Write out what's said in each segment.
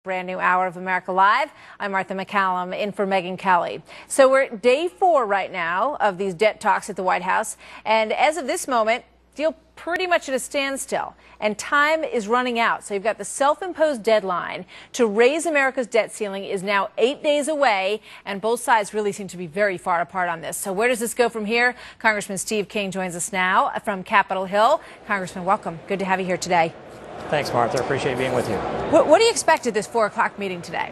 Brand new hour of America Live. I'm Martha McCallum in for Megyn Kelly. So we're at day 4 right now of these debt talks at the White House. And as of this moment, deal pretty much at a standstill. And time is running out. So you've got the self-imposed deadline to raise America's debt ceiling is now 8 days away. And both sides really seem to be very far apart on this. So where does this go from here? Congressman Steve King joins us now from Capitol Hill. Congressman, welcome. Good to have you here today. Thanks, Martha. I appreciate being with you. What do you expect at this 4 o'clock meeting today?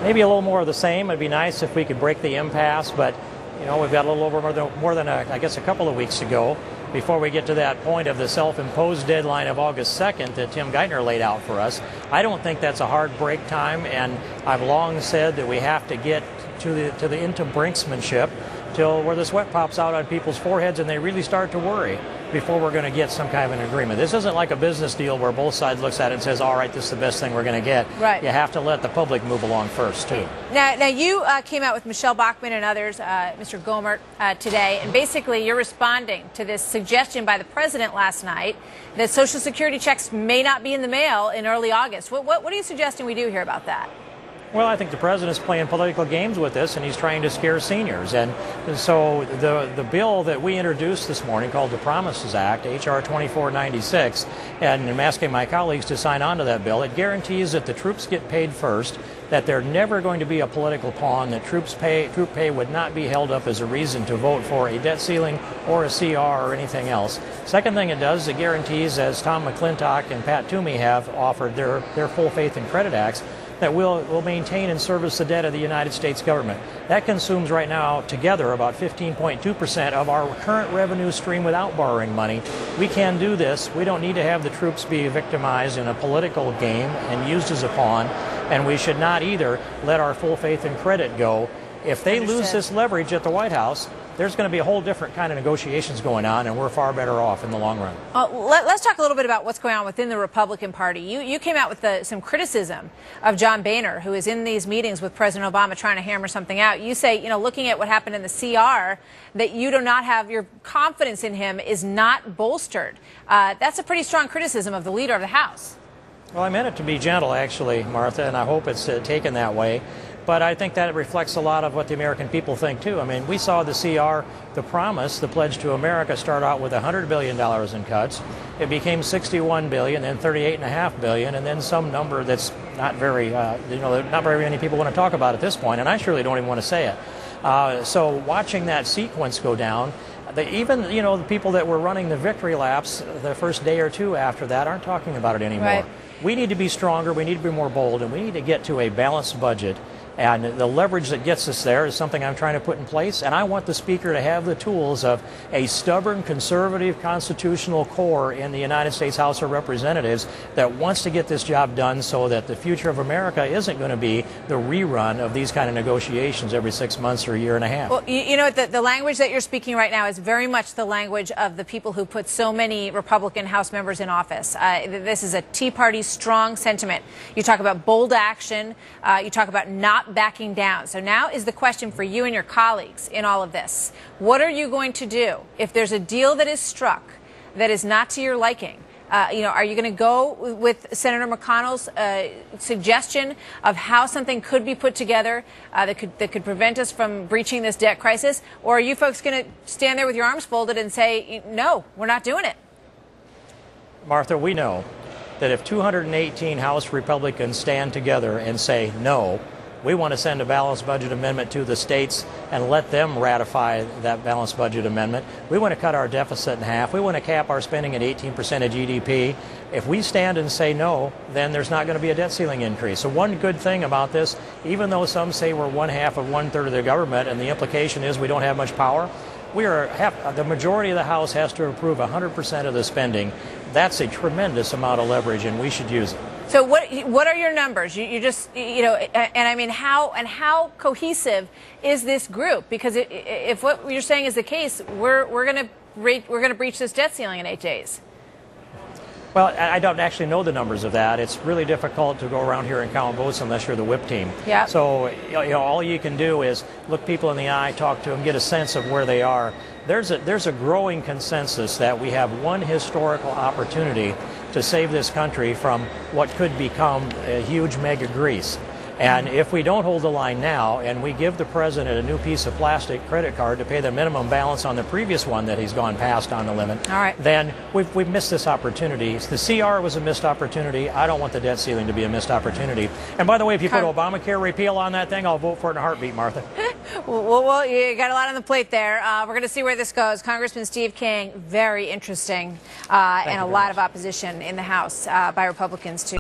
Maybe a little more of the same. It'd be nice if we could break the impasse, but you know, we've got a little over more than I guess a couple of weeks to go before we get to that point of the self-imposed deadline of August 2nd that Tim Geithner laid out for us. I don't think that's a hard break time, and I've long said that we have to get to the into brinksmanship till where the sweat pops out on people's foreheads and they really start to worry before we're going to get some kind of an agreement. This isn't like a business deal where both sides looks at it and says, all right, this is the best thing we're going to get. Right. You have to let the public move along first, too. Now you came out with Michelle Bachmann and others, Mr. Boehner, today, and basically you're responding to this suggestion by the president last night that Social Security checks may not be in the mail in early August. What are you suggesting we do here about that? Well, I think the president's playing political games with this, and he's trying to scare seniors. And so the bill that we introduced this morning, called the Promises Act, H.R. 2496, and I'm asking my colleagues to sign on to that bill, it guarantees that the troops get paid first, that they're never going to be a political pawn, that troop pay would not be held up as a reason to vote for a debt ceiling or a CR or anything else. Second thing it does, it guarantees, as Tom McClintock and Pat Toomey have offered their full faith and credit acts, that will maintain and service the debt of the United States government. That consumes right now together about 15.2% of our current revenue stream without borrowing money. We can do this. We don't need to have the troops be victimized in a political game and used as a pawn, and we should not either let our full faith and credit go. If they lose this leverage at the White House, there's going to be a whole different kind of negotiations going on, and we're far better off in the long run. Let's talk a little bit about what's going on within the Republican Party. You came out with some criticism of John Boehner, who is in these meetings with President Obama trying to hammer something out. You say, you know, looking at what happened in the CR, that you do not have your confidence in him is not bolstered. That's a pretty strong criticism of the leader of the House. Well, I meant it to be gentle, actually, Martha, and I hope it's taken that way. But I think that reflects a lot of what the American people think, too. I mean, we saw the CR, the promise, the Pledge to America, start out with $100 billion in cuts. It became $61 billion, then $38.5 billion, and then some number that's not very, not very many people want to talk about at this point, and I surely don't even want to say it. So watching that sequence go down, even, the people that were running the victory laps the first day or two after that aren't talking about it anymore. Right. We need to be stronger, we need to be more bold, and we need to get to a balanced budget. And the leverage that gets us there is something I'm trying to put in place. And I want the Speaker to have the tools of a stubborn, conservative, constitutional core in the United States House of Representatives that wants to get this job done so that the future of America isn't going to be the rerun of these kind of negotiations every 6 months or a year and a half. Well, you know, the language that you're speaking right now is very much the language of the people who put so many Republican House members in office. This is a Tea Party strong sentiment. You talk about bold action. You talk about not backing down. So now is the question for you and your colleagues in all of this. What are you going to do if there's a deal that is struck that is not to your liking? Are you going to go with Senator McConnell's suggestion of how something could be put together that could prevent us from breaching this debt crisis? Or are you folks going to stand there with your arms folded and say, no, we're not doing it? Martha, we know that if 218 House Republicans stand together and say no, we want to send a balanced budget amendment to the states and let them ratify that balanced budget amendment. We want to cut our deficit in half. We want to cap our spending at 18% of GDP. If we stand and say no, then there's not going to be a debt ceiling increase. So one good thing about this, even though some say we're 1/2 of 1/3 of the government and the implication is we don't have much power, the majority of the House has to approve 100% of the spending. That's a tremendous amount of leverage, and we should use it. So what are your numbers? You just, and I mean, how cohesive is this group? Because if what you're saying is the case, we're going to breach this debt ceiling in 8 days. Well, I don't actually know the numbers of that. It's really difficult to go around here and count votes unless you're the whip team. Yeah. So, all you can do is look people in the eye, talk to them, get a sense of where they are. There's a growing consensus that we have one historical opportunity to save this country from what could become a huge mega Greece. And if we don't hold the line now and we give the president a new piece of plastic credit card to pay the minimum balance on the previous one that he's gone past on the limit, then we've missed this opportunity. The CR was a missed opportunity. I don't want the debt ceiling to be a missed opportunity. And by the way, if you put Obamacare repeal on that thing, I'll vote for it in a heartbeat, Martha. Well, you got a lot on the plate there. We're going to see where this goes. Congressman Steve King, very interesting, and a lot of opposition in the House by Republicans, too.